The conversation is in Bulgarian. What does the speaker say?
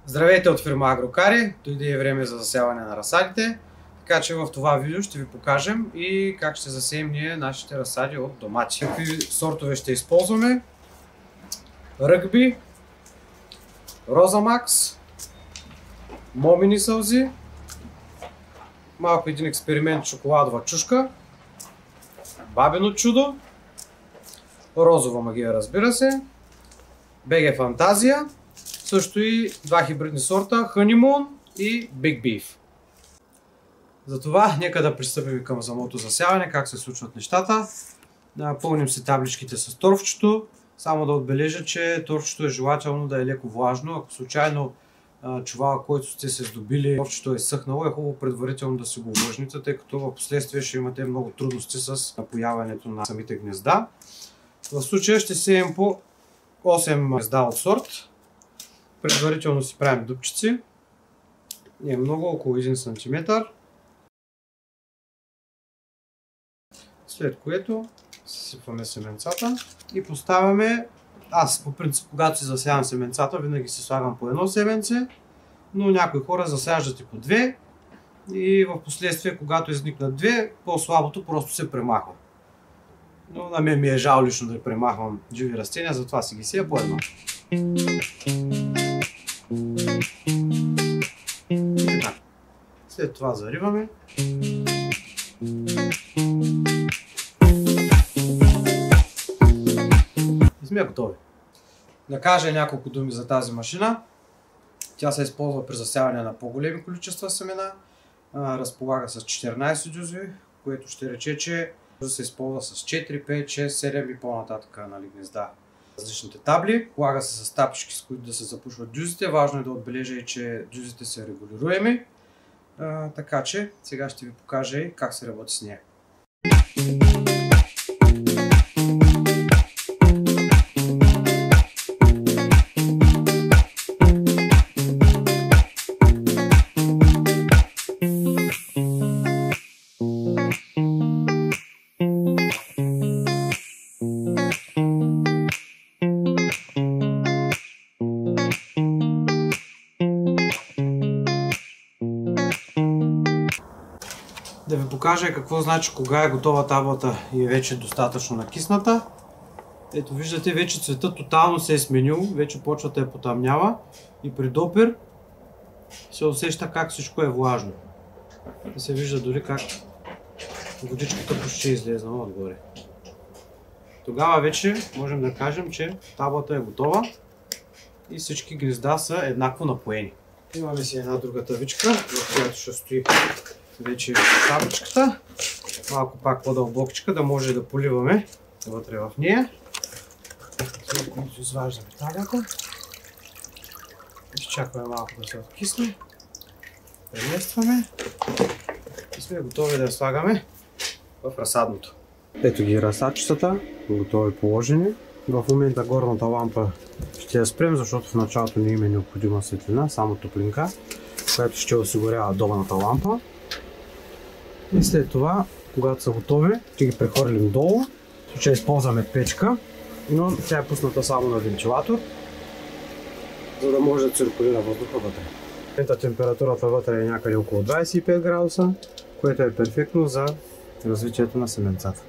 Здравейте от фирма Агрокари, дойде време за засяване на разсадите, така че в това видео ще ви покажем и как ще засеем ние нашите разсади от домати. Какви сортове ще използваме: Ръгби, Розамакс, Момини сълзи, малко един експеримент шоколадова чушка, Бабино чудо, Розова магия, разбира се, БГ Фантазия, също и два хибридни сорта, Honeymoon и Big Beef. Затова нека да пристъпим към самото засяване, как се случват нещата. Пълним си табличките с торфчето. Само да отбележа, че торфчето е желателно да е леко влажно. Ако случайно чувала, който сте се здобили, торфчето е съхнало, е хубаво предварително да си го увлажните, тъй като в последствие ще имате много трудности с напояването на самите гнезда. В случая ще сеем по 8 гнезда от сорт. Предварително си правим дупчици. Не е много, около 1 см. След което сипваме семенцата и поставяме. Аз по принцип, когато си засявам семенцата, винаги си слагам по едно семенце, но някои хора засяждат и по две и в последствие, когато изникнат две, по-слабото просто се премахва. Но на мен ми е жал лично да премахвам живи растения, затова си ги сея по едно. След това зариваме. И сме готови. Да кажа няколко думи за тази машина. Тя се използва при засяване на по-големи количества семена. Разполага с 14 дюзи, което ще рече, че се използва с 4, 5, 6, 7 и по-нататък гнезда. Различните табли. Полага се с тапички, с които да се запушват дюзите. Важно е да отбележа и, че дюзите са регулируеми. Така че сега ще ви покажа и как се работи с нея. Да ви покажа какво значи кога е готова таблата и е вече достатъчно накисната. Ето виждате, вече цветът тотално се е сменил, вече почва да я потъмнява и при допир се усеща как всичко е влажно. И се вижда дори как водичката почти е излезнала отгоре. Тогава вече можем да кажем, че таблата е готова и всички гнезда са еднакво напоени. Имаме си една друга тавичка, в която ще стои вече табличката. Малко пак по-дълбокичка, да може да поливаме вътре в нея. След което изваждаме таблята. Изчакваме малко да се откисне. Преместваме. И сме готови да я слагаме в разсадното. Ето ги разсадчетата, готови положени. В момента горната лампа ще я спрем, защото в началото не им е необходима светлина, само топлинка, която ще осигурява долната лампа. И след това, когато са готови, ще ги прехвърлим долу. В случая използваме печка, но тя е пусната само на вентилатор, за да може да циркулира въздуха вътре. Температурата вътре е някъде около 25 градуса, което е перфектно за развитието на семенцата.